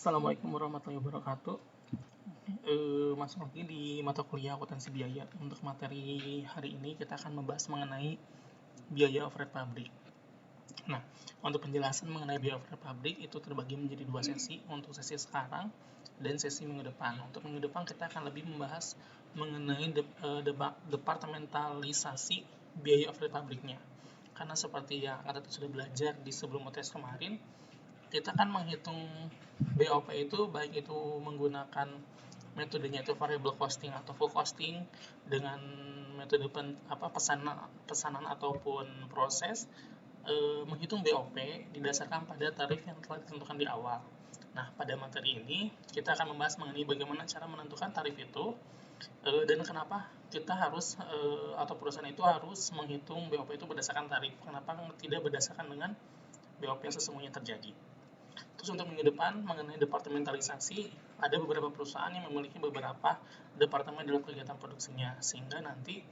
Assalamualaikum warahmatullahi wabarakatuh. Masuk lagi di mata kuliah akuntansi biaya. Untuk materi hari ini kita akan membahas mengenai biaya overhead pabrik. Nah, untuk penjelasan mengenai biaya overhead pabrik itu terbagi menjadi dua sesi, untuk sesi sekarang dan sesi minggu depan. Untuk minggu depan kita akan lebih membahas mengenai departementalisasi biaya overhead pabriknya. Karena seperti yang kita sudah belajar di sebelum UTS kemarin, kita kan menghitung BOP itu baik itu menggunakan metodenya itu variable costing atau full costing dengan metode pesanan ataupun proses, menghitung BOP didasarkan pada tarif yang telah ditentukan di awal. Nah, pada materi ini kita akan membahas mengenai bagaimana cara menentukan tarif itu, dan kenapa kita harus atau perusahaan itu harus menghitung BOP itu berdasarkan tarif. Kenapa tidak berdasarkan dengan BOP yang sesungguhnya terjadi. Terus untuk minggu depan mengenai departementalisasi, ada beberapa perusahaan yang memiliki beberapa departemen dalam kegiatan produksinya, sehingga nanti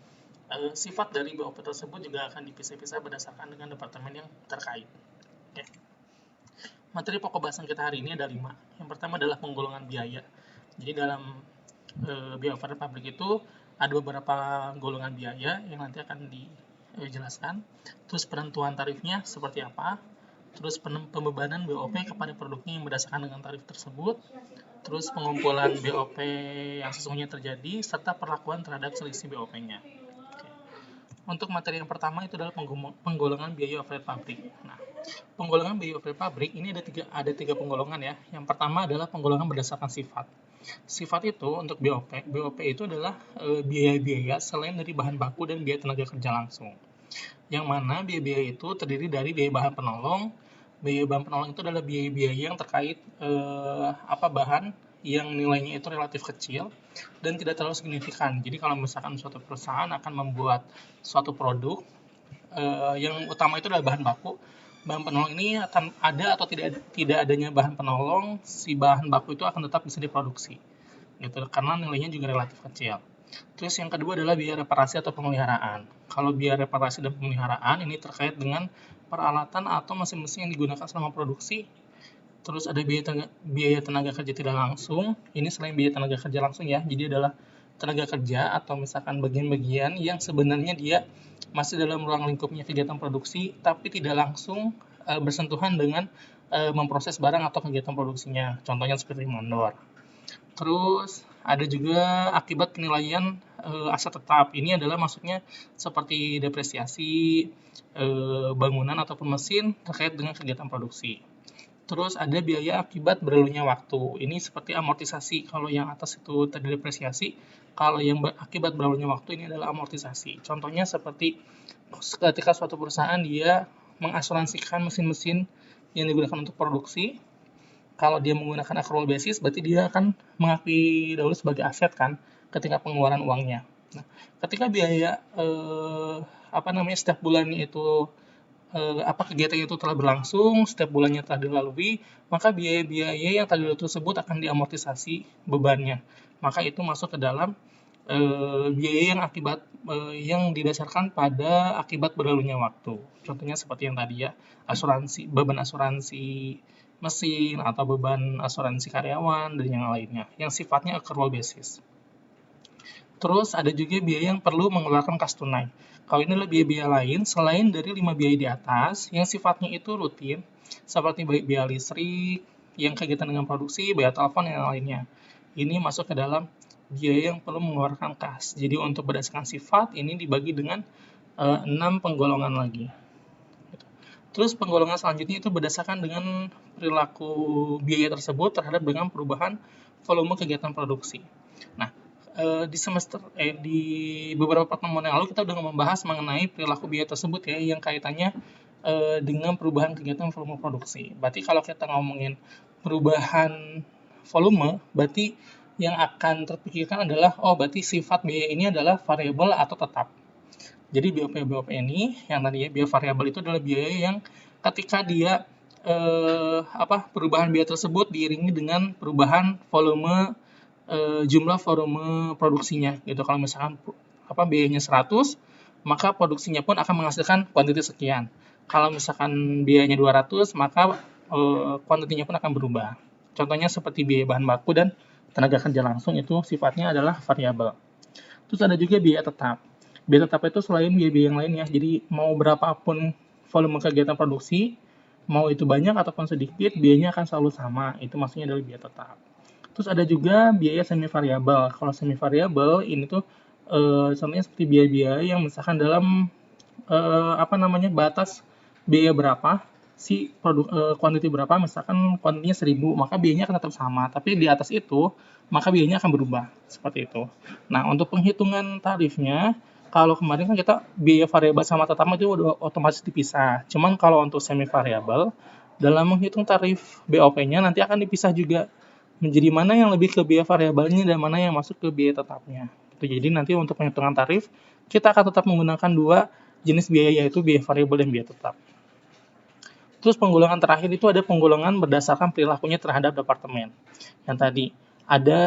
sifat dari BOP tersebut juga akan dipisah-pisah berdasarkan dengan departemen yang terkait. Oke. Materi pokok bahasan kita hari ini ada 5. Yang pertama adalah penggolongan biaya. Jadi dalam biaya overhead pabrik itu ada beberapa golongan biaya yang nanti akan dijelaskan. Terus penentuan tarifnya seperti apa, terus pembebanan BOP kepada produknya yang berdasarkan dengan tarif tersebut, terus pengumpulan BOP yang sesungguhnya terjadi, serta perlakuan terhadap selisih BOP-nya. Untuk materi yang pertama itu adalah penggolongan biaya overhead pabrik. Nah, penggolongan biaya overhead pabrik ini ada tiga penggolongan ya. Yang pertama adalah penggolongan berdasarkan sifat. Sifat itu untuk BOP itu adalah biaya-biaya selain dari bahan baku dan biaya tenaga kerja langsung. Yang mana biaya-biaya itu terdiri dari biaya bahan penolong. Biaya bahan penolong itu adalah biaya-biaya yang terkait bahan yang nilainya itu relatif kecil dan tidak terlalu signifikan. Jadi kalau misalkan suatu perusahaan akan membuat suatu produk, yang utama itu adalah bahan baku. Bahan penolong ini akan ada atau tidak adanya bahan penolong, si bahan baku itu akan tetap bisa diproduksi, gitu, karena nilainya juga relatif kecil. Terus yang kedua adalah biaya reparasi atau pemeliharaan. Kalau biaya reparasi dan pemeliharaan ini terkait dengan peralatan atau mesin-mesin yang digunakan selama produksi. Terus ada biaya tenaga kerja tidak langsung. Ini selain biaya tenaga kerja langsung ya, jadi adalah tenaga kerja atau misalkan bagian-bagian yang sebenarnya dia masih dalam ruang lingkupnya kegiatan produksi, tapi tidak langsung bersentuhan dengan memproses barang atau kegiatan produksinya. Contohnya seperti mandor. Terus ada juga akibat penilaian aset tetap. Ini adalah maksudnya seperti depresiasi bangunan ataupun mesin terkait dengan kegiatan produksi. Terus ada biaya akibat berlalunya waktu. Ini seperti amortisasi. Kalau yang atas itu tadi depresiasi, kalau yang akibat berlalunya waktu ini adalah amortisasi. Contohnya seperti ketika suatu perusahaan dia mengasuransikan mesin-mesin yang digunakan untuk produksi. Kalau dia menggunakan accrual basis, berarti dia akan mengakui dahulu sebagai aset kan ketika pengeluaran uangnya. Nah, ketika biaya setiap bulannya itu kegiatan itu telah berlangsung, setiap bulannya telah dilalui, maka biaya-biaya yang tadi tersebut akan diamortisasi bebannya. Maka itu masuk ke dalam biaya yang yang didasarkan pada akibat berlalunya waktu. Contohnya seperti yang tadi ya, beban asuransi mesin atau beban asuransi karyawan dan yang lainnya, yang sifatnya accrual basis. Terus ada juga biaya yang perlu mengeluarkan kas tunai. Kalau ini adalah biaya-biaya lain selain dari 5 biaya di atas yang sifatnya itu rutin, seperti biaya listrik, yang kegiatan dengan produksi, biaya telepon, dan yang lainnya. Ini masuk ke dalam biaya yang perlu mengeluarkan kas. Jadi untuk berdasarkan sifat, ini dibagi dengan 6 penggolongan lagi. Terus penggolongan selanjutnya itu berdasarkan dengan perilaku biaya tersebut terhadap dengan perubahan volume kegiatan produksi. Nah, di beberapa pertemuan yang lalu kita sudah membahas mengenai perilaku biaya tersebut ya, yang kaitannya dengan perubahan kegiatan volume produksi. Berarti kalau kita ngomongin perubahan volume, berarti yang akan terpikirkan adalah berarti sifat biaya ini adalah variabel atau tetap. Jadi BOP ini yang tadi ya, biaya variabel itu adalah biaya yang ketika dia perubahan biaya tersebut diiringi dengan perubahan volume jumlah volume produksinya gitu. Kalau misalkan biayanya 100, maka produksinya pun akan menghasilkan kuantiti sekian. Kalau misalkan biayanya 200, maka kuantitinya pun akan berubah. Contohnya seperti biaya bahan baku dan tenaga kerja langsung itu sifatnya adalah variabel. Terus ada juga biaya tetap. Biaya tetap itu selain biaya-biaya yang lain ya. Jadi mau berapapun volume kegiatan produksi, mau itu banyak ataupun sedikit, biayanya akan selalu sama. Itu maksudnya adalah biaya tetap. Terus ada juga biaya semi variabel. Kalau semi variabel ini tuh contohnya seperti biaya-biaya yang misalkan dalam batas biaya berapa si produk kuantiti berapa, misalkan kuantitinya 1000, maka biayanya akan tetap sama, tapi di atas itu maka biayanya akan berubah seperti itu. Nah, untuk penghitungan tarifnya, kalau kemarin kan kita biaya variabel sama tetap itu udah otomatis dipisah. Cuman kalau untuk semi variabel, dalam menghitung tarif BOP-nya nanti akan dipisah juga menjadi mana yang lebih ke biaya variabelnya dan mana yang masuk ke biaya tetapnya. Jadi nanti untuk penghitungan tarif kita akan tetap menggunakan dua jenis biaya, yaitu biaya variabel dan biaya tetap. Terus penggolongan terakhir itu ada penggolongan berdasarkan perilakunya terhadap departemen. Yang tadi ada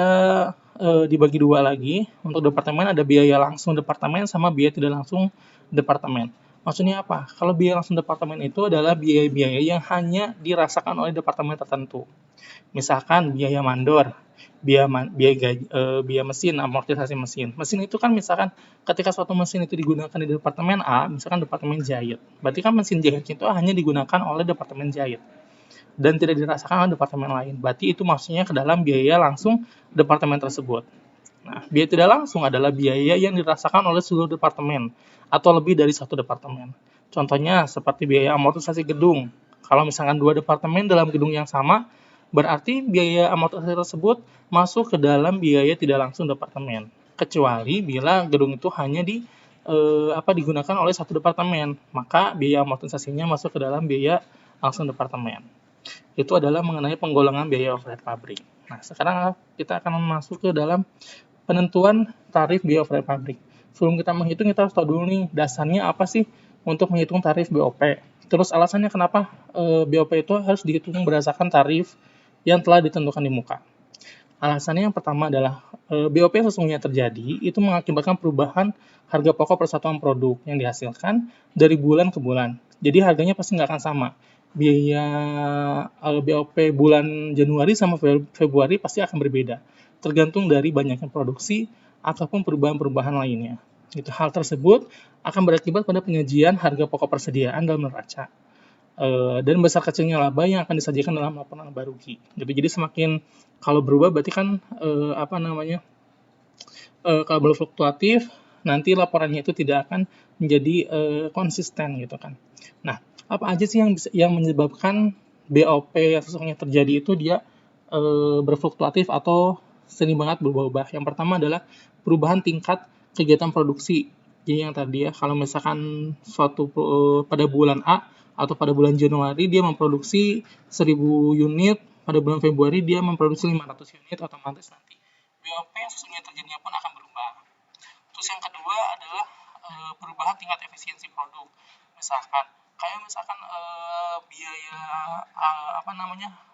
dibagi dua lagi. Untuk departemen ada biaya langsung departemen sama biaya tidak langsung departemen. Maksudnya apa? Kalau biaya langsung departemen itu adalah biaya-biaya yang hanya dirasakan oleh departemen tertentu. Misalkan biaya mandor, biaya mesin, amortisasi mesin. Mesin itu kan misalkan ketika suatu mesin itu digunakan di departemen A, misalkan departemen jahit. Berarti kan mesin jahit itu hanya digunakan oleh departemen jahit dan tidak dirasakan oleh departemen lain. Berarti itu maksudnya ke dalam biaya langsung departemen tersebut. Nah, biaya tidak langsung adalah biaya yang dirasakan oleh seluruh departemen atau lebih dari satu departemen. Contohnya seperti biaya amortisasi gedung. Kalau misalkan dua departemen dalam gedung yang sama, berarti biaya amortisasi tersebut masuk ke dalam biaya tidak langsung departemen. Kecuali bila gedung itu hanya digunakan oleh satu departemen, maka biaya amortisasinya masuk ke dalam biaya langsung departemen. Itu adalah mengenai penggolongan biaya overhead pabrik. Nah, sekarang kita akan masuk ke dalam penentuan tarif biaya overhead pabrik. Sebelum kita menghitung, kita harus tahu dulu nih dasarnya apa sih untuk menghitung tarif BOP. Terus alasannya kenapa BOP itu harus dihitung berdasarkan tarif yang telah ditentukan di muka. Alasannya yang pertama adalah BOP yang sesungguhnya terjadi itu mengakibatkan perubahan harga pokok per satuan produk yang dihasilkan dari bulan ke bulan. Jadi harganya pasti nggak akan sama. Biaya BOP bulan Januari sama Februari pasti akan berbeda, tergantung dari banyaknya produksi ataupun perubahan-perubahan lainnya. Gitu. Hal tersebut akan berakibat pada penyajian harga pokok persediaan dalam neraca dan besar kecilnya laba yang akan disajikan dalam laporan laba rugi. Jadi semakin kalau berubah berarti kan kalau berfluktuatif nanti laporannya itu tidak akan menjadi konsisten gitu kan. Nah, apa aja sih yang menyebabkan BOP yang sesungguhnya terjadi itu dia berfluktuatif atau sering banget berubah-ubah. Yang pertama adalah perubahan tingkat kegiatan produksi. Jadi yang tadi ya, kalau misalkan pada bulan A atau pada bulan Januari dia memproduksi 1000 unit, pada bulan Februari dia memproduksi 500 unit, otomatis nanti BOP yang sesungguhnya terjadinya pun akan berubah. Terus yang kedua adalah perubahan tingkat efisiensi produk. Misalkan biaya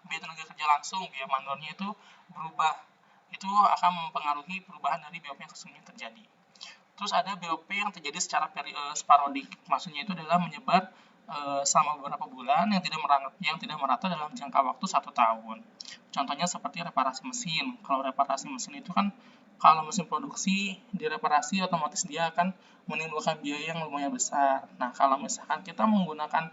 biaya tenaga kerja langsung, biaya mandornya itu berubah. Itu akan mempengaruhi perubahan dari BOP yang sesungguhnya terjadi. Terus ada BOP yang terjadi secara sporadik. Maksudnya itu adalah menyebar selama beberapa bulan yang tidak merata dalam jangka waktu 1 tahun. Contohnya seperti reparasi mesin. Kalau reparasi mesin itu kan kalau mesin produksi direparasi otomatis dia akan menimbulkan biaya yang lumayan besar. Nah, kalau misalkan kita menggunakan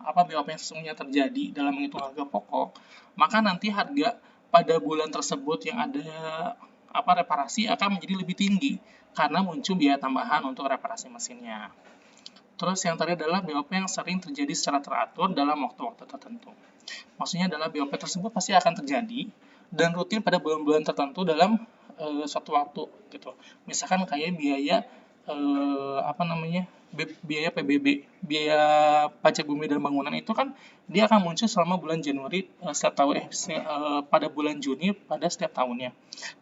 BOP yang sesungguhnya terjadi dalam menghitung harga pokok, maka nanti harga pada bulan tersebut yang ada reparasi akan menjadi lebih tinggi karena muncul biaya tambahan untuk reparasi mesinnya. Terus yang tadi adalah BOP yang sering terjadi secara teratur dalam waktu-waktu tertentu. Maksudnya adalah BOP tersebut pasti akan terjadi dan rutin pada bulan-bulan tertentu dalam suatu waktu gitu. Misalkan kayak biaya biaya PBB, biaya pajak bumi dan bangunan itu kan dia akan muncul selama bulan Januari pada bulan Juni pada setiap tahunnya.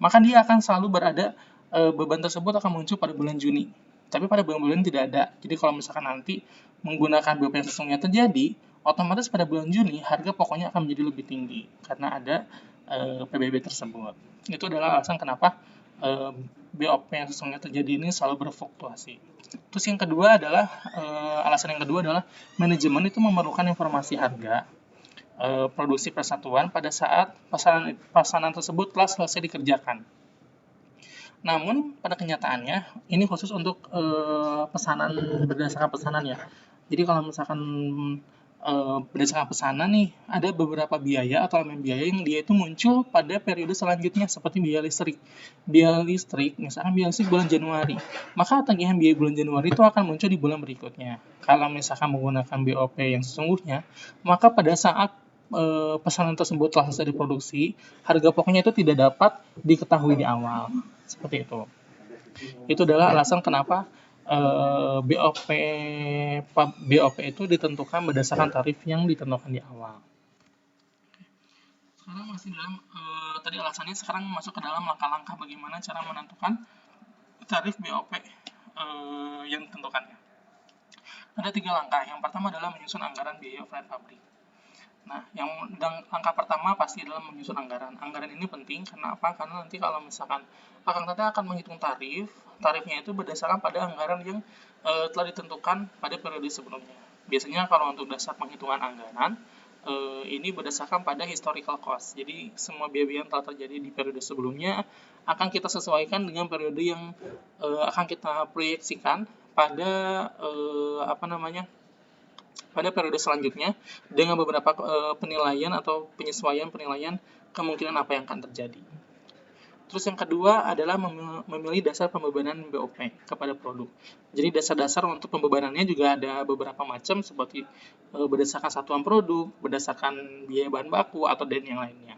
Maka dia akan selalu berada beban tersebut akan muncul pada bulan Juni. Tapi pada bulan-bulan tidak ada. Jadi kalau misalkan nanti menggunakan BOP yang sesungguhnya terjadi, otomatis pada bulan Juni harga pokoknya akan menjadi lebih tinggi karena ada PBB tersebut. Itu adalah alasan kenapa BOP yang sesungguhnya terjadi ini selalu berfluktuasi. Terus yang kedua adalah alasan yang kedua adalah manajemen itu memerlukan informasi harga produksi persatuan pada saat pesanan tersebut telah selesai dikerjakan. Namun pada kenyataannya ini khusus untuk pesanan berdasarkan pesanan ya. Jadi kalau misalkan berdasarkan pesanan nih, ada beberapa biaya atau elemen biaya yang dia itu muncul pada periode selanjutnya seperti biaya listrik. Biaya listrik, misalkan biaya listrik bulan Januari, maka tagihan biaya bulan Januari itu akan muncul di bulan berikutnya. Kalau misalkan menggunakan BOP yang sesungguhnya, maka pada saat pesanan tersebut telah selesai diproduksi, harga pokoknya itu tidak dapat diketahui di awal. Seperti itu. Itu adalah alasan kenapa BOP itu ditentukan berdasarkan tarif yang ditentukan di awal. Sekarang masih dalam tadi alasannya, sekarang masuk ke dalam langkah-langkah bagaimana cara menentukan tarif BOP yang ditentukannya. Ada 3 langkah. Yang pertama adalah menyusun anggaran biaya overhead pabrik. Nah, langkah pertama pasti adalah menyusun anggaran. Anggaran ini penting, kenapa? Karena nanti kalau misalkan Akang Teteh akan menghitung tarifnya itu berdasarkan pada anggaran yang telah ditentukan pada periode sebelumnya. Biasanya kalau untuk dasar penghitungan anggaran, ini berdasarkan pada historical cost. Jadi semua biaya yang telah terjadi di periode sebelumnya akan kita sesuaikan dengan periode yang akan kita proyeksikan pada pada periode selanjutnya dengan beberapa penilaian atau penyesuaian penilaian kemungkinan apa yang akan terjadi. Terus yang kedua adalah memilih dasar pembebanan BOP kepada produk. Jadi dasar-dasar untuk pembebanannya juga ada beberapa macam seperti berdasarkan satuan produk, berdasarkan biaya bahan baku atau dan yang lainnya.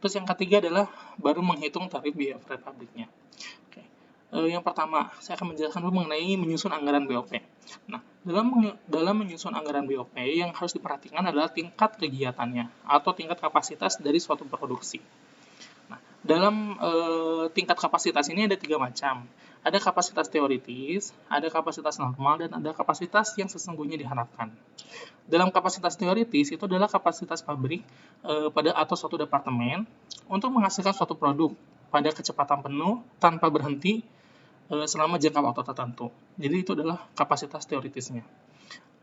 Terus yang ketiga adalah baru menghitung tarif biaya overhead pabriknya. Oke. Yang pertama, saya akan menjelaskan dulu mengenai menyusun anggaran BOP. Nah, dalam menyusun anggaran BOP yang harus diperhatikan adalah tingkat kegiatannya atau tingkat kapasitas dari suatu produksi. Nah, dalam tingkat kapasitas ini ada 3 macam. Ada kapasitas teoritis, ada kapasitas normal, dan ada kapasitas yang sesungguhnya diharapkan. Dalam kapasitas teoritis itu adalah kapasitas pabrik atau suatu departemen untuk menghasilkan suatu produk pada kecepatan penuh tanpa berhenti selama jangka waktu tertentu. Jadi itu adalah kapasitas teoritisnya.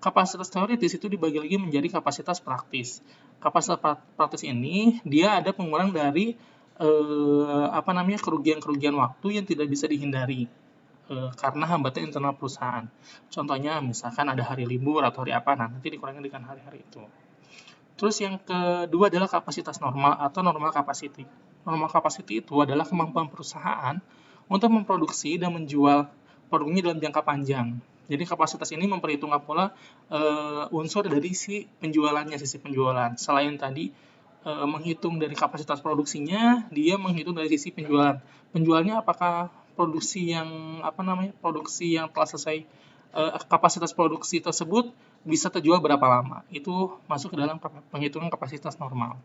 Kapasitas teoritis itu dibagi lagi menjadi kapasitas praktis. Kapasitas praktis ini dia ada pengurangan dari kerugian-kerugian waktu yang tidak bisa dihindari karena hambatan internal perusahaan. Contohnya misalkan ada hari libur atau hari apa, nanti dikurangi dengan hari-hari itu. Terus yang kedua adalah kapasitas normal atau normal capacity. Normal capacity itu adalah kemampuan perusahaan untuk memproduksi dan menjual produknya dalam jangka panjang. Jadi kapasitas ini memperhitungkan pula unsur dari sisi penjualan. Selain tadi menghitung dari kapasitas produksinya, dia menghitung dari sisi penjualan. Penjualnya apakah produksi yang telah selesai, kapasitas produksi tersebut bisa terjual berapa lama. Itu masuk ke dalam penghitungan kapasitas normal.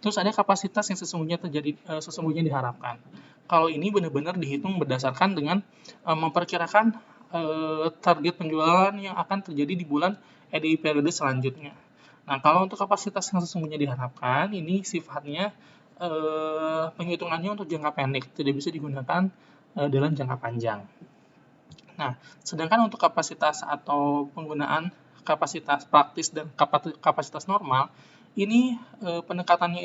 Terus ada kapasitas yang sesungguhnya diharapkan. Kalau ini benar-benar dihitung berdasarkan dengan memperkirakan target penjualan yang akan terjadi di periode selanjutnya. Nah, kalau untuk kapasitas yang sesungguhnya diharapkan, ini sifatnya penghitungannya untuk jangka pendek, tidak bisa digunakan dalam jangka panjang. Nah, sedangkan untuk kapasitas atau penggunaan kapasitas praktis dan kapasitas normal, ini pendekatannya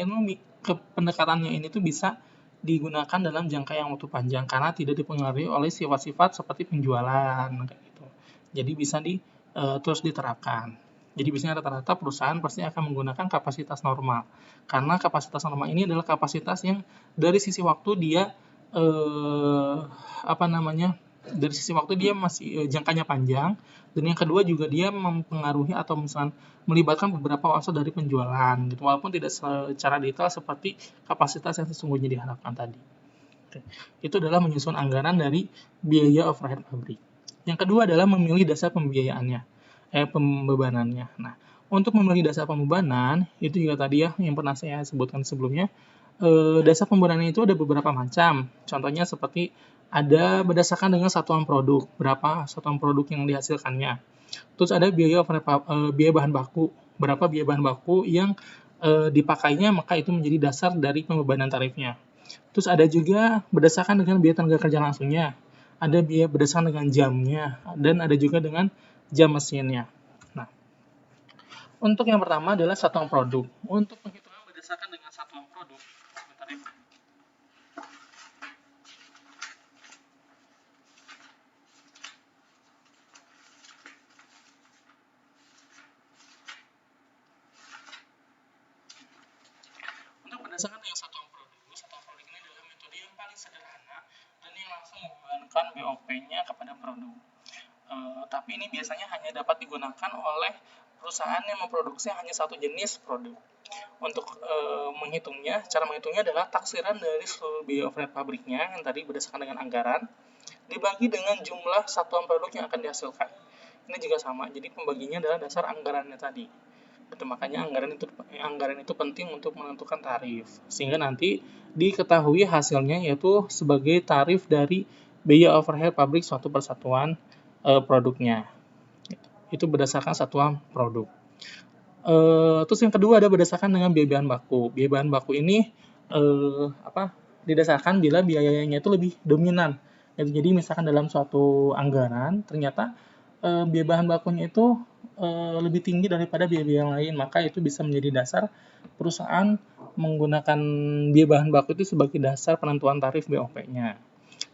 ini tuh bisa digunakan dalam jangka yang waktu panjang karena tidak dipengaruhi oleh sifat-sifat seperti penjualan kayak gitu. Jadi bisa terus diterapkan. Jadi biasanya rata-rata perusahaan pasti akan menggunakan kapasitas normal. Karena kapasitas normal ini adalah kapasitas yang dari sisi waktu dia dari sisi waktu dia masih jangkanya panjang, dan yang kedua juga dia mempengaruhi atau misalnya melibatkan beberapa unsur dari penjualan gitu, walaupun tidak secara detail seperti kapasitas yang sesungguhnya diharapkan tadi. Oke. Itu adalah menyusun anggaran dari biaya overhead pabrik. Yang kedua adalah memilih dasar pembebanannya. Nah, untuk memilih dasar pembebanan, itu juga tadi ya yang pernah saya sebutkan sebelumnya, dasar pembebanan itu ada beberapa macam. Contohnya seperti ada berdasarkan dengan satuan produk, berapa satuan produk yang dihasilkannya. Terus ada biaya bahan baku, berapa biaya bahan baku yang dipakainya, maka itu menjadi dasar dari pembebanan tarifnya. Terus ada juga berdasarkan dengan biaya tenaga kerja langsungnya, ada biaya berdasarkan dengan jamnya, dan ada juga dengan jam mesinnya. Nah, Untuk yang pertama adalah satuan produk. Untuk penghitungan berdasarkan dengan satuan produk, sebentar ya. Untuk berdasarkan dengan satuan produk ini adalah metode yang paling sederhana dan yang langsung membebankan BOP-nya kepada produk. Tapi ini biasanya hanya dapat digunakan oleh perusahaan yang memproduksi hanya satu jenis produk. Untuk cara menghitungnya adalah taksiran dari seluruh biaya overhead pabriknya yang tadi berdasarkan dengan anggaran dibagi dengan jumlah satuan produk yang akan dihasilkan. Ini juga sama, jadi pembaginya adalah dasar anggarannya tadi. Itu makanya anggaran itu penting untuk menentukan tarif, sehingga nanti diketahui hasilnya yaitu sebagai tarif dari biaya overhead pabrik suatu persatuan produknya. Itu berdasarkan satuan produk. Terus yang kedua ada berdasarkan dengan biaya bahan baku. Biaya bahan baku ini didasarkan bila biayanya itu lebih dominan. Jadi misalkan dalam suatu anggaran ternyata biaya bahan bakunya itu lebih tinggi daripada biaya-biaya yang lain, maka itu bisa menjadi dasar perusahaan menggunakan biaya bahan baku itu sebagai dasar penentuan tarif BOP-nya.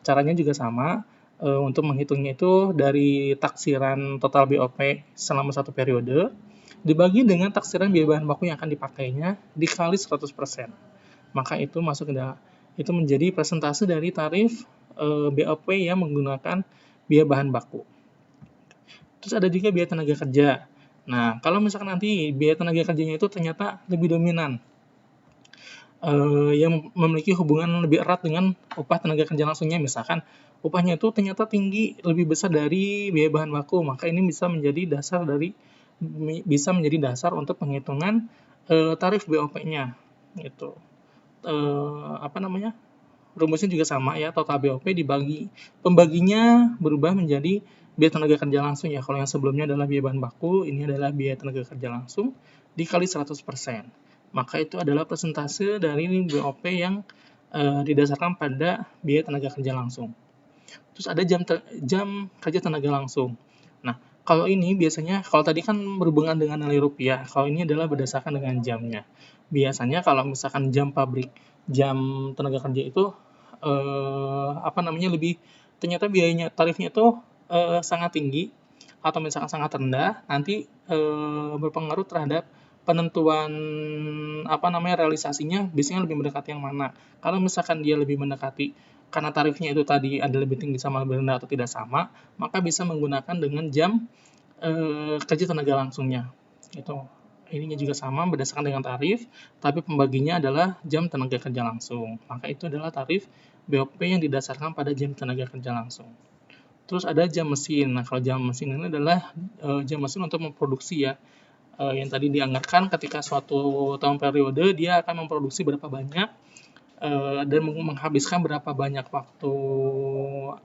Caranya juga sama, untuk menghitungnya itu dari taksiran total BOP selama satu periode dibagi dengan taksiran biaya bahan baku yang akan dipakainya dikali 100%. Maka itu itu menjadi presentase dari tarif BOP yang menggunakan biaya bahan baku. Terus ada juga biaya tenaga kerja. Nah, kalau misalkan nanti biaya tenaga kerjanya itu ternyata lebih dominan, yang memiliki hubungan lebih erat dengan upah tenaga kerja langsungnya, misalkan upahnya itu ternyata tinggi, lebih besar dari biaya bahan baku, maka ini bisa menjadi dasar untuk penghitungan tarif BOP-nya. Gitu. Rumusnya juga sama ya, total BOP pembaginya berubah menjadi biaya tenaga kerja langsung ya. Kalau yang sebelumnya adalah biaya bahan baku, ini adalah biaya tenaga kerja langsung dikali 100%. Maka itu adalah persentase dari BOP yang didasarkan pada biaya tenaga kerja langsung. Terus ada jam kerja tenaga langsung. Nah, kalau ini biasanya, kalau tadi kan berhubungan dengan nilai rupiah, kalau ini adalah berdasarkan dengan jamnya. Biasanya kalau misalkan jam tenaga kerja itu ternyata tarifnya itu sangat tinggi atau misalkan sangat rendah, nanti berpengaruh terhadap penentuan realisasinya biasanya lebih mendekati yang mana. Kalau misalkan dia lebih mendekati karena tarifnya itu tadi ada lebih tinggi sama lebih rendah atau tidak sama, maka bisa menggunakan dengan jam kerja tenaga langsungnya. Ininya juga sama berdasarkan dengan tarif, tapi pembaginya adalah jam tenaga kerja langsung. Maka itu adalah tarif BOP yang didasarkan pada jam tenaga kerja langsung. Terus ada jam mesin. Nah, kalau jam mesin ini adalah jam mesin untuk memproduksi ya. Yang tadi dianggarkan ketika suatu tahun periode dia akan memproduksi berapa banyak dan menghabiskan berapa banyak waktu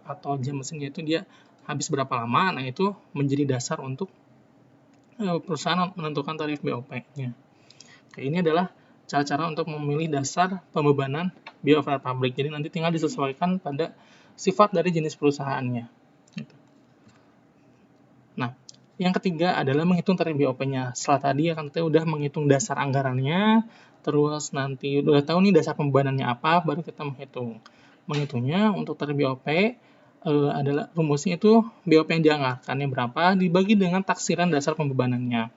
atau jam mesinnya itu dia habis berapa lama. Nah, itu menjadi dasar untuk perusahaan menentukan tarif BOP-nya. Ini adalah cara-cara untuk memilih dasar pembebanan biaya overhead pabrik. Jadi nanti tinggal disesuaikan pada sifat dari jenis perusahaannya. Nah, yang ketiga adalah menghitung tarif BOP-nya. Setelah tadi kita udah menghitung dasar anggarannya, terus nanti udah tahu nih dasar pembebanannya apa, baru kita menghitung. Menghitungnya untuk tarif BOP adalah rumusnya itu BOP yang dianggarkannya berapa dibagi dengan taksiran dasar pembebanannya.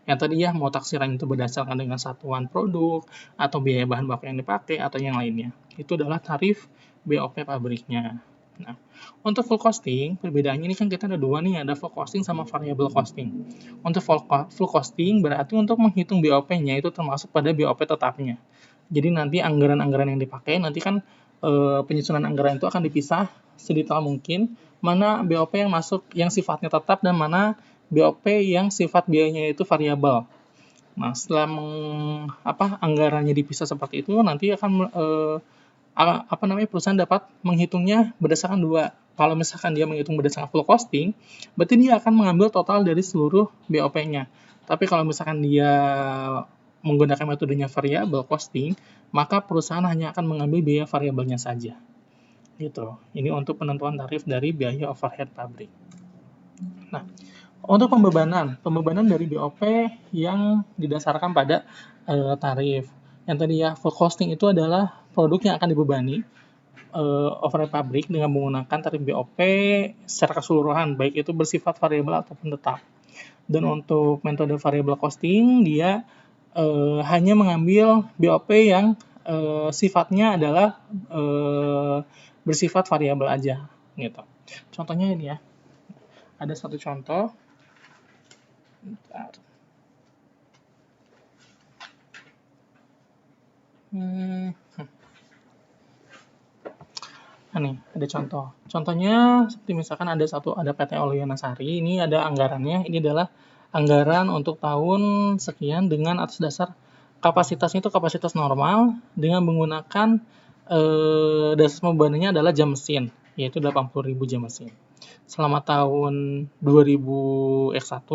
Yang tadi ya, mau taksiran itu berdasarkan dengan satuan produk, atau biaya bahan baku yang dipakai, atau yang lainnya. Itu adalah tarif BOP pabriknya. Nah, untuk full costing, perbedaannya ini kan kita ada dua nih, ada full costing sama variable costing. Untuk full costing berarti untuk menghitung BOP-nya itu termasuk pada BOP tetapnya. Jadi nanti anggaran-anggaran yang dipakai, nanti kan penyusunan anggaran itu akan dipisah sedetail mungkin, mana BOP yang masuk yang sifatnya tetap dan mana BOP yang sifat biayanya itu variabel. Nah, setelah anggarannya dipisah seperti itu, nanti akan perusahaan dapat menghitungnya berdasarkan dua. Kalau misalkan dia menghitung berdasarkan full costing, berarti dia akan mengambil total dari seluruh BOP-nya. Tapi kalau misalkan dia menggunakan metodenya variable costing, maka perusahaan hanya akan mengambil biaya variabelnya saja. Gitu. Ini untuk penentuan tarif dari biaya overhead pabrik. Nah, Untuk pembebanan dari BOP yang didasarkan pada tarif. Yang tadi ya, full costing itu adalah produk yang akan dibebani overhead pabrik dengan menggunakan tarif BOP secara keseluruhan, baik itu bersifat variabel ataupun tetap. Dan untuk metode variable costing, dia hanya mengambil BOP yang sifatnya adalah bersifat variabel aja, gitu. Contohnya ini ya, ada satu contoh. Bentar. Nah, nih, ada contoh. Contohnya seperti misalkan ada PT Oliana Sari, ini ada anggarannya, ini adalah anggaran untuk tahun sekian dengan atas dasar kapasitasnya itu kapasitas normal dengan menggunakan dasar pembebanannya adalah jam mesin, yaitu 80.000 jam mesin. Selama tahun 2000X1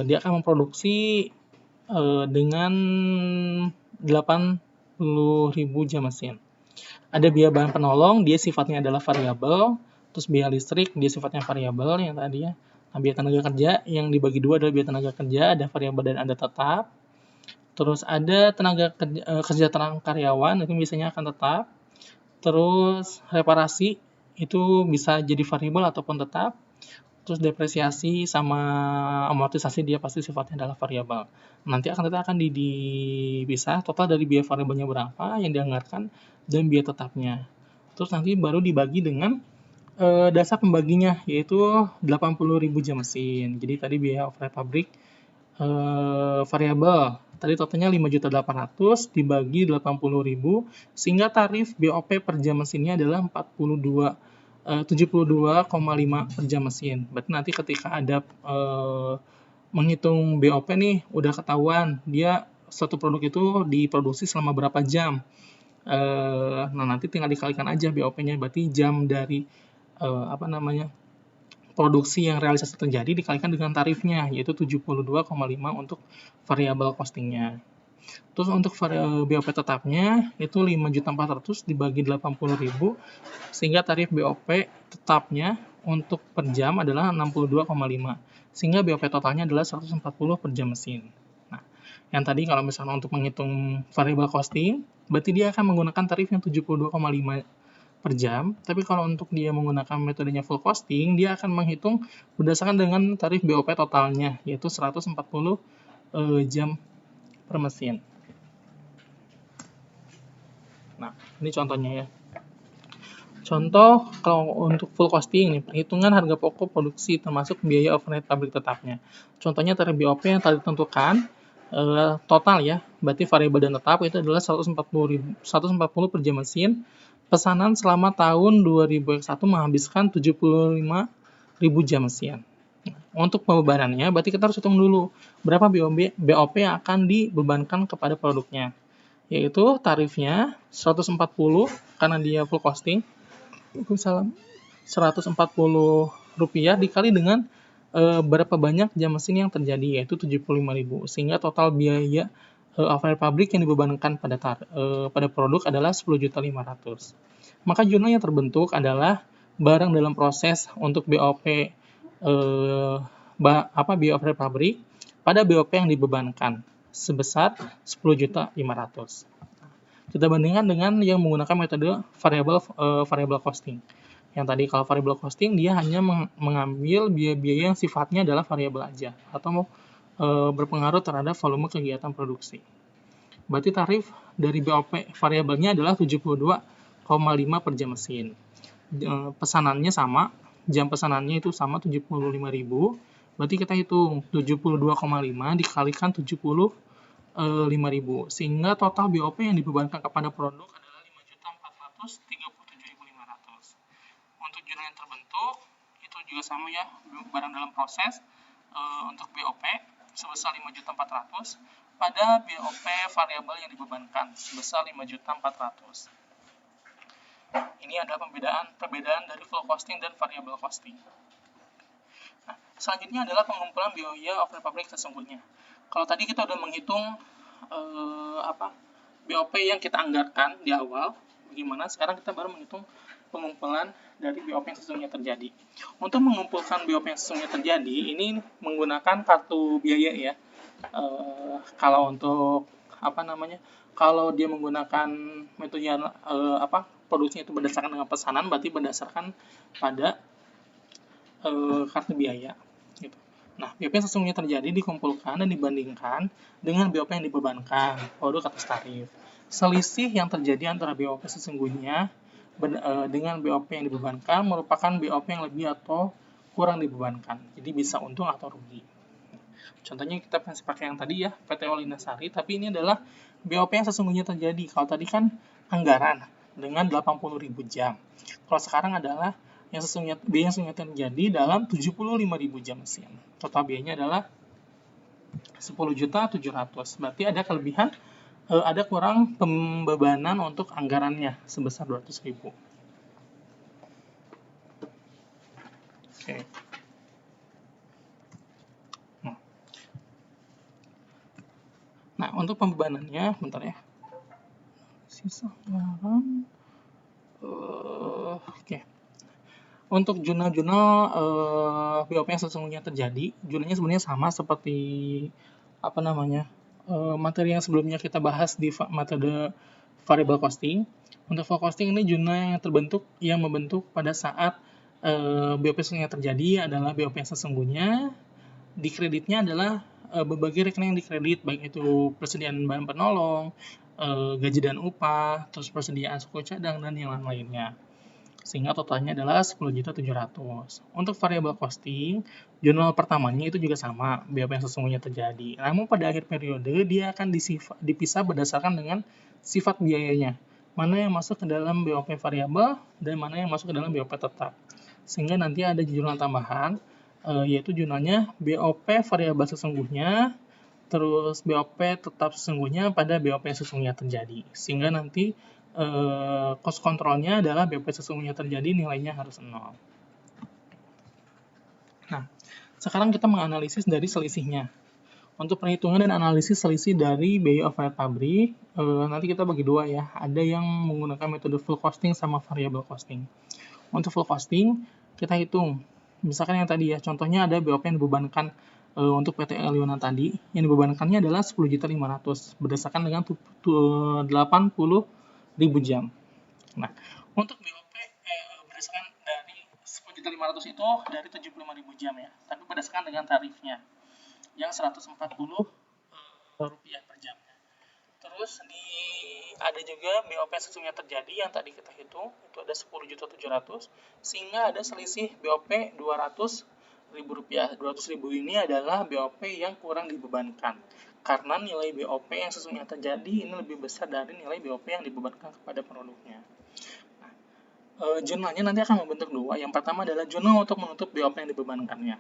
dia akan memproduksi dengan 80.000 jam mesin. Ada biaya bahan penolong, dia sifatnya adalah variabel. Terus biaya listrik, dia sifatnya variabel yang tadi ya. Nah, biaya tenaga kerja yang dibagi dua adalah biaya tenaga kerja, ada variabel dan ada tetap. Terus ada tenaga kesejahteraan karyawan, itu biasanya akan tetap. Terus reparasi, itu bisa jadi variabel ataupun tetap. Terus depresiasi sama amortisasi dia pasti sifatnya adalah variabel. Nanti akan dipisah total dari biaya variabelnya berapa yang dianggarkan dan biaya tetapnya. Terus nanti baru dibagi dengan dasar pembaginya, yaitu 80.000 jam mesin. Jadi tadi biaya overhead pabrik variabel. Tadi totalnya 5.800.000 dibagi 80.000 sehingga tarif BOP per jam mesinnya adalah 72,5 per jam mesin. Berarti nanti ketika ada menghitung BOP nih udah ketahuan dia satu produk itu diproduksi selama berapa jam. Nah, nanti tinggal dikalikan aja BOP-nya, berarti jam dari produksi yang realisasi terjadi dikalikan dengan tarifnya, yaitu 72,5 untuk variabel costingnya. Terus untuk BOP tetapnya itu 5.400.000 dibagi 80.000 sehingga tarif BOP tetapnya untuk per jam adalah 62,5 sehingga BOP totalnya adalah 140 per jam mesin. Nah, yang tadi kalau misalnya untuk menghitung variable costing, berarti dia akan menggunakan tarif yang 72,5 per jam, tapi kalau untuk dia menggunakan metodenya full costing, dia akan menghitung berdasarkan dengan tarif BOP totalnya, yaitu 140 jam per mesin. Nah, ini contohnya ya. Contoh kalau untuk full costing nih, perhitungan harga pokok produksi termasuk biaya overhead pabrik tetapnya. Contohnya tarif BOP yang tadi ditentukan total ya, berarti variabel dan tetap itu adalah 140 per jam mesin. Pesanan selama tahun 2001 menghabiskan 75.000 jam mesin. Untuk pembebanannya, berarti kita harus hitung dulu berapa BOP yang akan dibebankan kepada produknya. Yaitu tarifnya 140 karena dia full costing. 140 rupiah dikali dengan berapa banyak jam mesin yang terjadi, yaitu 75.000. Sehingga total biaya overhead pabrik yang dibebankan pada produk adalah 10.500.000. Maka jurnal yang terbentuk adalah barang dalam proses untuk BOP biaya overhead pabrik pada BOP yang dibebankan sebesar 10.500.000. Kita bandingkan dengan yang menggunakan metode variable costing. Yang tadi kalau variable costing dia hanya mengambil biaya-biaya yang sifatnya adalah variabel aja atau berpengaruh terhadap volume kegiatan produksi. Berarti tarif dari BOP variabelnya adalah 72,5 per jam mesin. Pesanannya sama, jam pesanannya itu sama 75.000. Berarti kita hitung 72,5 dikalikan 75.000 sehingga total BOP yang dibebankan kepada produk adalah 5.437.500. Untuk jurnal yang terbentuk itu juga sama ya, barang dalam proses untuk BOP sebesar 5.400.000 pada BOP variabel yang dibebankan sebesar 5.400.000. Ini adalah perbedaan dari full costing dan variable costing. Nah, selanjutnya adalah pengumpulan biaya overhead pabrik sesungguhnya. Kalau tadi kita udah menghitung BOP yang kita anggarkan di awal, bagaimana? Sekarang kita baru menghitung pengumpulan dari BOP yang sesungguhnya terjadi. Untuk mengumpulkan BOP yang sesungguhnya terjadi, ini menggunakan kartu biaya ya. Kalau untuk kalau dia menggunakan metode produksinya itu berdasarkan dengan pesanan, berarti berdasarkan pada kartu biaya gitu. Nah, BOP yang sesungguhnya terjadi dikumpulkan dan dibandingkan dengan BOP yang dibebankan produk atas tarif. Selisih yang terjadi antara BOP sesungguhnya dengan BOP yang dibebankan merupakan BOP yang lebih atau kurang dibebankan. Jadi bisa untung atau rugi. Contohnya kita masih pakai yang tadi ya, PT Olinasari, tapi ini adalah BOP yang sesungguhnya terjadi. Kalau tadi kan anggaran dengan 80.000 jam. Kalau sekarang adalah yang sesungguhnya terjadi dalam 75.000 jam mesin. Total biayanya adalah 10.700.000. Berarti ada kelebihan, ada kurang pembebanan untuk anggarannya sebesar 200.000. Oke. Nah, untuk pembebanannya, bentar ya. Sisa anggaran. Oke. Untuk jurnal-jurnal BOP yang sesungguhnya terjadi, jurnalnya sebenarnya sama seperti materi yang sebelumnya kita bahas di metode variable costing. Untuk full costing ini jurnal yang membentuk pada saat BOP sesungguhnya terjadi adalah BOP yang sesungguhnya. Di kreditnya adalah berbagai rekening yang dikredit, baik itu persediaan bahan penolong, gaji dan upah, terus persediaan suku cadang, dan yang lain-lainnya. Sehingga totalnya adalah 10.700.000. Untuk variable costing, jurnal pertamanya itu juga sama, BOP yang sesungguhnya terjadi. Namun pada akhir periode, dia akan dipisah berdasarkan dengan sifat biayanya. Mana yang masuk ke dalam BOP variabel, dan mana yang masuk ke dalam BOP tetap. Sehingga nanti ada jurnal tambahan, yaitu jurnalnya BOP variabel sesungguhnya, terus BOP tetap sesungguhnya pada BOP yang sesungguhnya terjadi. Sehingga nanti cost controlnya adalah BOP sesungguhnya terjadi nilainya harus 0. Nah, sekarang kita menganalisis dari selisihnya. Untuk perhitungan dan analisis selisih dari biaya overhead pabrik, nanti kita bagi dua ya. Ada yang menggunakan metode full costing sama variable costing. Untuk full costing, kita hitung. Misalkan yang tadi ya, contohnya ada BOP yang dibebankan untuk PT Eliona tadi, yang dibebankannya adalah 10.500.000 berdasarkan dengan 80.000 jam. Nah, untuk BOP berdasarkan dari 10.500.000 itu dari 75.000 jam ya, tapi berdasarkan dengan tarifnya yang 140 rupiah per jam. Terus ada juga BOP sesungguhnya terjadi yang tadi kita hitung itu ada 10.700.000 sehingga ada selisih BOP 200.000 rupiah. 200.000 ini adalah BOP yang kurang dibebankan karena nilai BOP yang sesungguhnya terjadi ini lebih besar dari nilai BOP yang dibebankan kepada produknya. Nah, jurnalnya nanti akan membentuk dua. Yang pertama adalah jurnal untuk menutup BOP yang dibebankannya.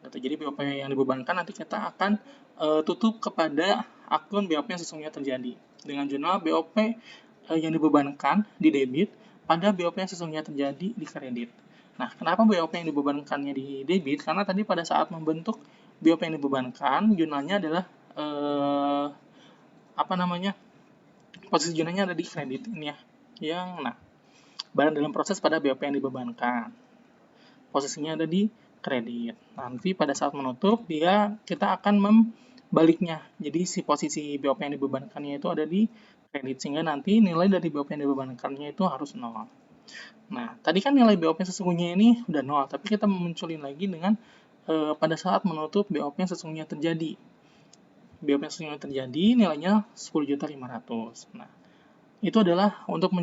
Jadi BOP yang dibebankan nanti kita akan tutup kepada akun BOP yang sesungguhnya terjadi dengan jurnal BOP yang dibebankan di debit pada BOP yang sesungguhnya terjadi di kredit. Nah, kenapa BOP yang dibebankannya di debit? Karena tadi pada saat membentuk BOP yang dibebankan, jurnalnya adalah posisi jurnalnya ada di kredit ini ya. Barang dalam proses pada BOP yang dibebankan. Posisinya ada di kredit. Nanti pada saat menutup kita akan membaliknya. Jadi si posisi BOP yang dibebankannya itu ada di kredit sehingga nanti nilai dari BOP yang dibebankannya itu harus 0. Nah, tadi kan nilai BOP sesungguhnya ini udah 0, tapi kita munculin lagi dengan pada saat menutup BOP yang sesungguhnya terjadi. BOP yang sesungguhnya terjadi nilainya 10.500.000. Nah, itu adalah untuk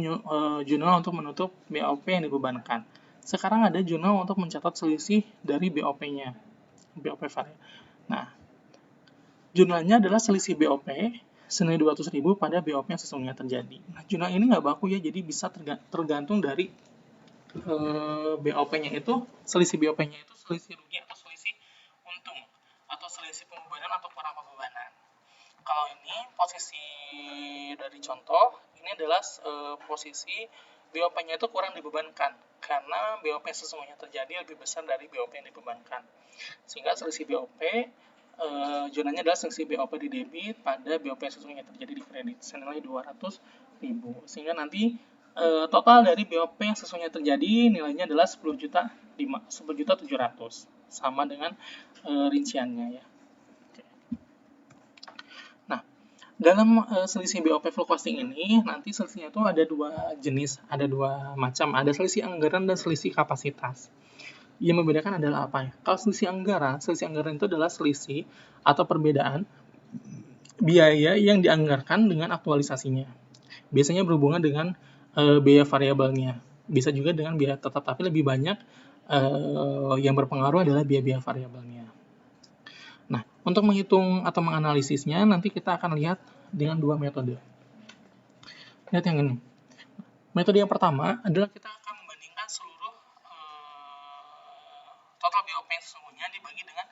jurnal untuk menutup BOP yang dibebankan. Sekarang ada jurnal untuk mencatat selisih dari BOP-nya. BOP variabel. Nah, jurnalnya adalah selisih BOP senilai 200.000 pada BOP yang sesungguhnya terjadi. Nah, jurnal ini nggak baku ya, jadi bisa tergantung dari BOP-nya itu, selisih BOP-nya itu selisih rugi atau selisih untung, atau selisih pembebanan atau kurang pembebanan. Kalau ini posisi dari contoh, ini adalah posisi BOP-nya itu kurang dibebankan karena BOP yang sesungguhnya terjadi lebih besar dari BOP yang dibebankan. Sehingga selisih BOP jurnalnya adalah selisih BOP di debit pada BOP yang sesungguhnya terjadi di kredit senilai 200.000. Sehingga nanti total dari BOP yang sesungguhnya terjadi nilainya adalah 10.700.000 sama dengan rinciannya ya. Oke. Nah, dalam selisih BOP full costing ini nanti selisihnya itu ada dua jenis, ada dua macam, ada selisih anggaran dan selisih kapasitas. Yang membedakan adalah apa ya? Kalau selisih anggaran itu adalah selisih atau perbedaan biaya yang dianggarkan dengan aktualisasinya. Biasanya berhubungan dengan biaya variabelnya. Bisa juga dengan biaya tetap, tapi lebih banyak yang berpengaruh adalah biaya-biaya variabelnya. Nah, untuk menghitung atau menganalisisnya, nanti kita akan lihat dengan dua metode. Lihat yang ini. Metode yang pertama adalah kita akan membandingkan seluruh total BOP yang sesungguhnya dibagi dengan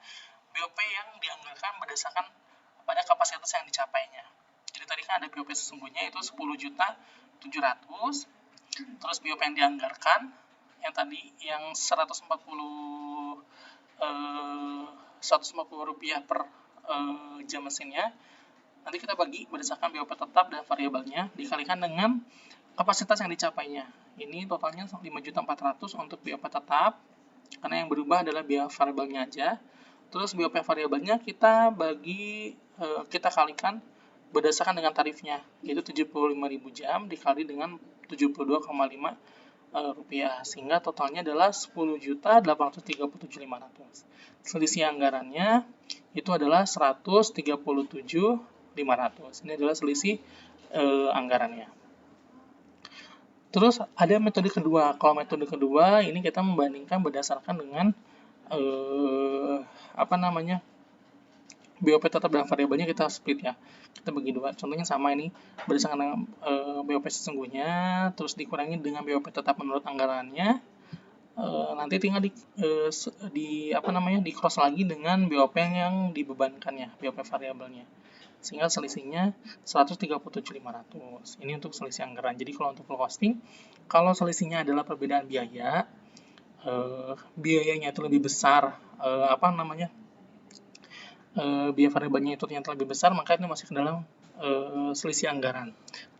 BOP yang dianggarkan berdasarkan pada kapasitas yang dicapainya. Jadi tadi kan ada BOP sesungguhnya itu 10.700.000, terus BOP yang dianggarkan yang tadi yang 140 rupiah per jam mesinnya, nanti kita bagi berdasarkan BOP tetap dan variabelnya dikalikan dengan kapasitas yang dicapainya. Ini totalnya 5.400.000 untuk BOP tetap, karena yang berubah adalah biaya variabelnya aja. Terus BOP variabelnya kita kalikan berdasarkan dengan tarifnya, yaitu 75.000 jam dikali dengan 72,5 rupiah, sehingga totalnya adalah 10.837.500. Selisih anggarannya itu adalah 137.500. Ini adalah selisih anggarannya. Terus ada metode kedua. Kalau metode kedua ini kita membandingkan berdasarkan dengan BOP tetap dan variabelnya kita split ya. Kita bagi dua. Contohnya sama ini berdasarkan dengan BOP sesungguhnya, terus dikurangi dengan BOP tetap menurut anggarannya. Nanti tinggal di cross lagi dengan BOP yang dibebankannya, BOP variabelnya. Sehingga selisihnya 137.500. Ini untuk selisih anggaran. Jadi kalau untuk full costing, kalau selisihnya adalah perbedaan biaya, biayanya itu lebih besar, biaya variabelnya itu ternyata lebih besar, maka itu masih ke dalam selisih anggaran.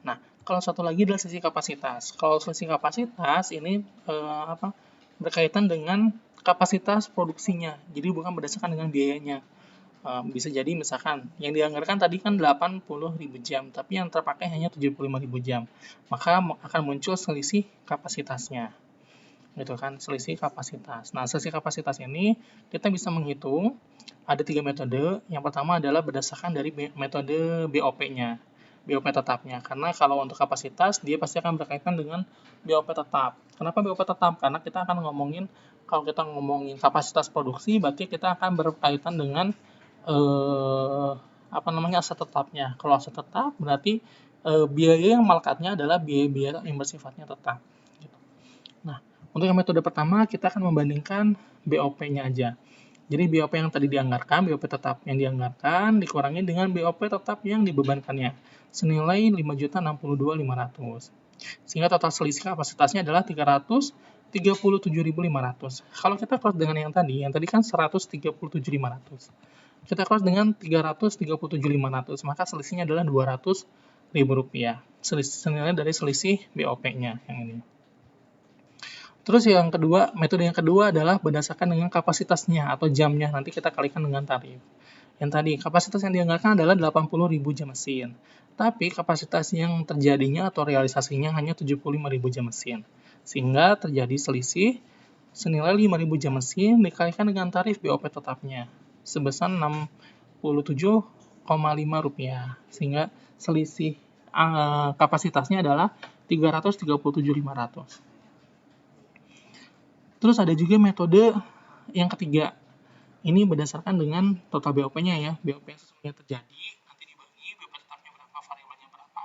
Nah, kalau satu lagi adalah selisih kapasitas. Kalau selisih kapasitas ini berkaitan dengan kapasitas produksinya, jadi bukan berdasarkan dengan biayanya. Bisa jadi misalkan yang dianggarkan tadi kan 80.000 jam, tapi yang terpakai hanya 75.000 jam, maka akan muncul selisih kapasitasnya, gitu kan, selisih kapasitas. Nah, selisih kapasitas ini kita bisa menghitung ada 3 metode. Yang pertama adalah berdasarkan dari metode BOP-nya, BOP tetapnya, karena kalau untuk kapasitas dia pasti akan berkaitan dengan BOP tetap. Kenapa BOP tetap? Karena kita akan kalau kita ngomongin kapasitas produksi, berarti kita akan berkaitan dengan aset tetapnya. Kalau aset tetap berarti biaya yang melekatnya adalah biaya-biaya yang bersifatnya tetap. Gitu. Nah, untuk yang metode pertama kita akan membandingkan BOP-nya aja. Jadi BOP yang tadi dianggarkan, BOP tetap yang dianggarkan dikurangi dengan BOP tetap yang dibebankannya, senilai 5.062.500. Sehingga total selisih kapasitasnya adalah 337.500. Kalau kita cross dengan yang tadi kan 137.500. Kita cross dengan 337.500, maka selisihnya adalah 200.000 rupiah. Senilai dari selisih BOP-nya yang ini. Terus metode yang kedua adalah berdasarkan dengan kapasitasnya atau jamnya, nanti kita kalikan dengan tarif. Yang tadi, kapasitas yang dianggarkan adalah 80.000 jam mesin. Tapi kapasitas yang terjadinya atau realisasinya hanya 75.000 jam mesin. Sehingga terjadi selisih senilai 5.000 jam mesin dikalikan dengan tarif BOP tetapnya sebesar 67,5 rupiah. Sehingga selisih kapasitasnya adalah 337.500. Terus ada juga metode yang ketiga. Ini berdasarkan dengan total BOP-nya ya. BOP yang sesungguhnya terjadi, nanti dibagi BOP tetapnya berapa, variabelnya berapa.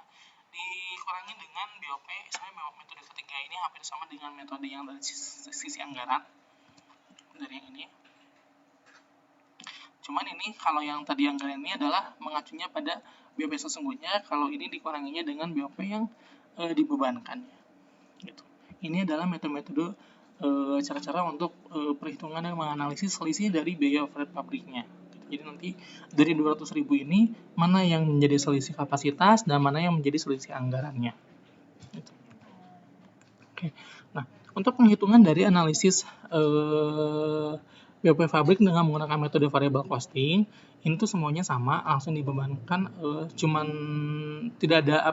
Dikurangi dengan BOP, sebenarnya metode ketiga ini hampir sama dengan metode yang dari sisi anggaran. Dari yang ini. Cuman ini kalau yang tadi anggaran ini adalah mengacunya pada BOP sesungguhnya, kalau ini dikuranginya dengan BOP yang dibebankannya. Gitu. Ini adalah metode-metode cara-cara untuk perhitungan dan menganalisis selisih dari biaya overhead pabriknya. Jadi nanti dari 200.000 ini mana yang menjadi selisih kapasitas dan mana yang menjadi selisih anggarannya. Gitu. Oke. Nah, untuk penghitungan dari analisis BOP pabrik dengan menggunakan metode variable costing, ini tuh semuanya sama, langsung dibebankan, cuman tidak ada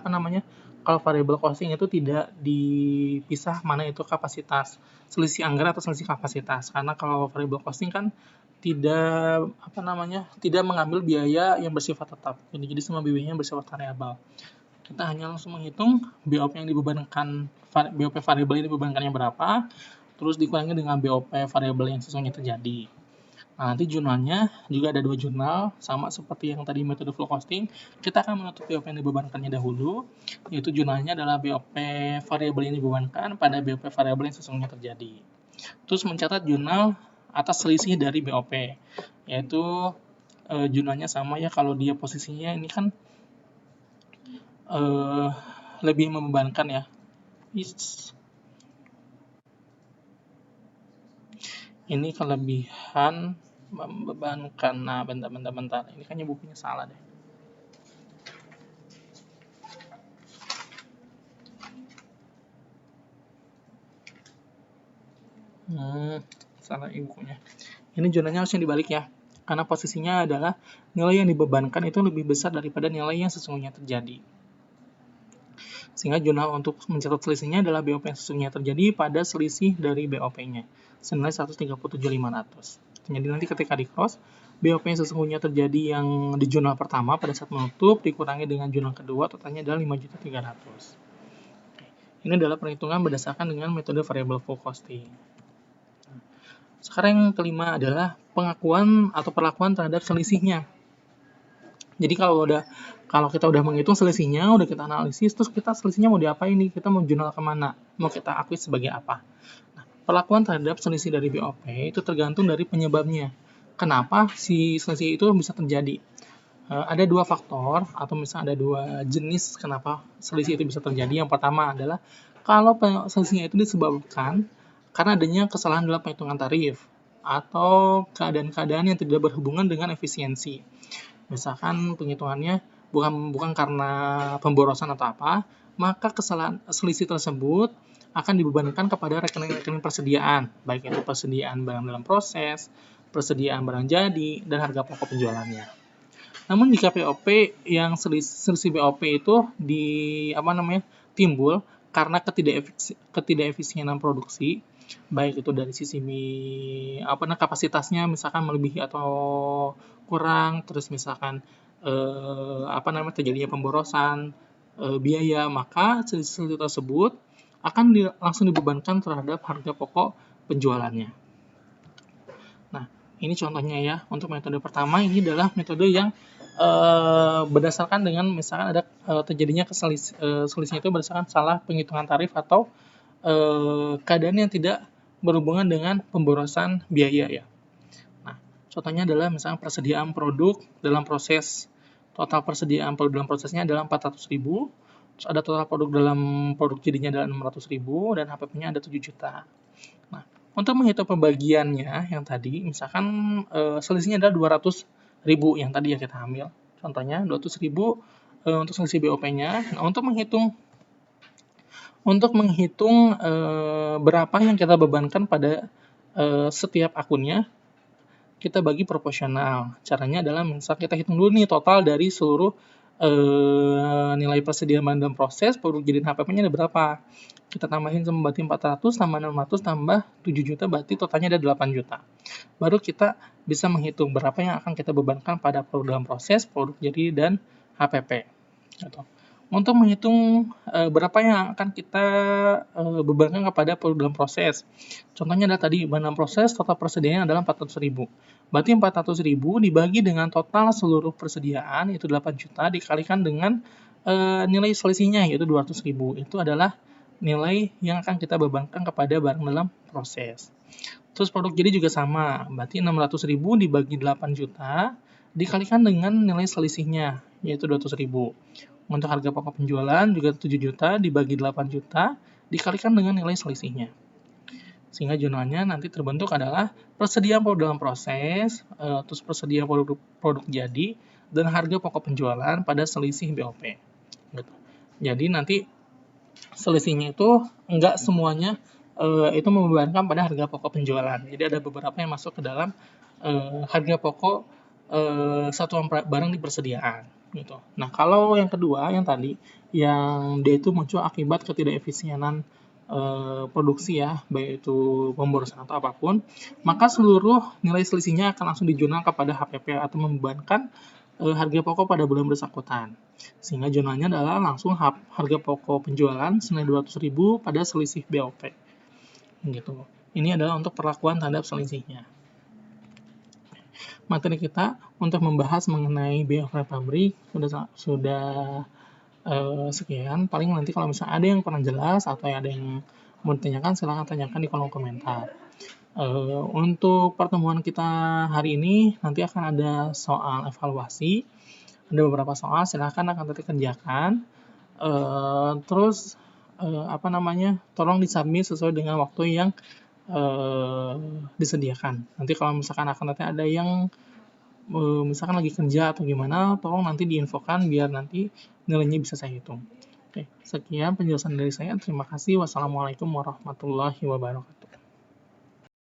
kalau variable costing itu tidak dipisah mana itu kapasitas, selisih anggaran atau selisih kapasitas. Karena kalau variable costing kan tidak tidak mengambil biaya yang bersifat tetap. Jadi semua biayanya bersifat variabel. Kita hanya langsung menghitung BOP yang dibebankan, BOP variabel ini dibebankannya berapa, terus dikurangi dengan BOP variabel yang sesungguhnya terjadi. Nah, nanti jurnalnya juga ada 2 jurnal, sama seperti yang tadi metode flow costing. Kita akan menutup BOP yang dibebankannya dahulu, yaitu jurnalnya adalah BOP variabel yang dibebankan pada BOP variabel yang sesungguhnya terjadi. Terus mencatat jurnal atas selisih dari BOP, yaitu jurnalnya sama ya, kalau dia posisinya ini kan lebih membebankan ya. Ini kelebihan membebankan. Nah, bentar. Ini kayaknya bukunya salah deh. Salah bukunya. Ini jurnalnya harusnya dibalik ya. Karena posisinya adalah nilai yang dibebankan itu lebih besar daripada nilai yang sesungguhnya terjadi. Sehingga jurnal untuk mencatat selisihnya adalah BOP yang sesungguhnya terjadi pada selisih dari BOP-nya, senilai 137.500. Jadi nanti ketika di cross, BOP yang sesungguhnya terjadi yang di jurnal pertama pada saat menutup dikurangi dengan jurnal kedua, totalnya adalah 5.300. Ini adalah perhitungan berdasarkan dengan metode variable flow costing. Sekarang yang kelima adalah pengakuan atau perlakuan terhadap selisihnya. Jadi kalau kita udah menghitung selisihnya, udah kita analisis, terus kita selisihnya mau diapain nih? Kita mau jurnal kemana? Mau kita akui sebagai apa? Nah, perlakuan terhadap selisih dari BOP itu tergantung dari penyebabnya. Kenapa si selisih itu bisa terjadi? Ada 2 faktor, atau misalnya ada 2 jenis kenapa selisih itu bisa terjadi. Yang pertama adalah kalau selisihnya itu disebabkan karena adanya kesalahan dalam penghitungan tarif atau keadaan-keadaan yang tidak berhubungan dengan efisiensi. Misalkan penghitungannya bukan karena pemborosan atau apa, maka kesalahan selisih tersebut akan dibebankan kepada rekening-rekening persediaan, baik itu persediaan barang dalam proses, persediaan barang jadi, dan harga pokok penjualannya. Namun jika BOP yang selisih BOP itu timbul karena ketidakefisienan produksi, baik itu dari sisi kapasitasnya misalkan melebihi atau kurang, terus misalkan terjadinya pemborosan biaya, maka selisih tersebut akan langsung dibebankan terhadap harga pokok penjualannya. Nah, ini contohnya ya. Untuk metode pertama ini adalah metode yang berdasarkan dengan misalkan ada terjadinya selisihnya itu berdasarkan salah penghitungan tarif atau keadaan yang tidak berhubungan dengan pemborosan biaya ya. Nah, contohnya adalah misalkan persediaan produk dalam proses, total persediaan produk dalam prosesnya adalah 400.000, terus ada total produk dalam produk jadinya adalah 600.000 dan HPP-nya ada 7 juta. Nah, untuk menghitung pembagiannya yang tadi, misalkan selisihnya adalah 200.000 yang tadi ya kita ambil. Contohnya 200.000 untuk selisih BOP-nya. Nah, untuk menghitung berapa yang kita bebankan pada setiap akunnya, kita bagi proporsional. Caranya adalah misal kita hitung dulu nih total dari seluruh nilai persediaan barang dalam proses, produk jadi HPP-nya ada berapa. Kita tambahin sama berarti 400 tambah 600 tambah 7 juta, berarti totalnya ada 8 juta. Baru kita bisa menghitung berapa yang akan kita bebankan pada produk dalam proses, produk jadi, dan HPP. Gitu. Untuk menghitung berapa yang akan kita bebankan kepada produk dalam proses. Contohnya adalah tadi, barang dalam proses total persediaannya adalah 400.000. Berarti 400.000 dibagi dengan total seluruh persediaan, yaitu 8 juta, dikalikan dengan nilai selisihnya, yaitu 200.000. Itu adalah nilai yang akan kita bebankan kepada barang dalam proses. Terus produk jadi juga sama, berarti 600.000 dibagi 8 juta, dikalikan dengan nilai selisihnya, yaitu 200.000. Untuk harga pokok penjualan juga 7 juta dibagi 8 juta, dikalikan dengan nilai selisihnya. Sehingga jurnalnya nanti terbentuk adalah persediaan produk dalam proses, terus persediaan produk jadi, dan harga pokok penjualan pada selisih BOP. Gitu. Jadi nanti selisihnya itu enggak semuanya itu membebankan pada harga pokok penjualan. Jadi ada beberapa yang masuk ke dalam harga pokok satuan barang di persediaan gitu. Nah, kalau yang kedua yang tadi yang dia itu muncul akibat ketidakefisienan produksi ya, baik itu pemborosan atau apapun, maka seluruh nilai selisihnya akan langsung dijurnal kepada HPP atau membebankan harga pokok pada bulan bersangkutan. Sehingga jurnalnya adalah langsung harga pokok penjualan senilai 200.000 pada selisih BOP. Gitu. Ini adalah untuk perlakuan terhadap selisihnya. Materi kita untuk membahas mengenai biaya operasional pabrik sudah sekian. Paling nanti kalau misalnya ada yang kurang jelas atau ada yang mau ditanyakan, silahkan tanyakan di kolom komentar. Untuk pertemuan kita hari ini nanti akan ada soal evaluasi. Ada beberapa soal, silahkan akan kerjakan. Terus tolong disubmit sesuai dengan waktu yang disediakan. Nanti kalau misalkan nanti ada yang misalkan lagi kerja atau gimana, tolong nanti diinfokan biar nanti nilainya bisa saya hitung. Oke, sekian penjelasan dari saya. Terima kasih. Wassalamualaikum warahmatullahi wabarakatuh.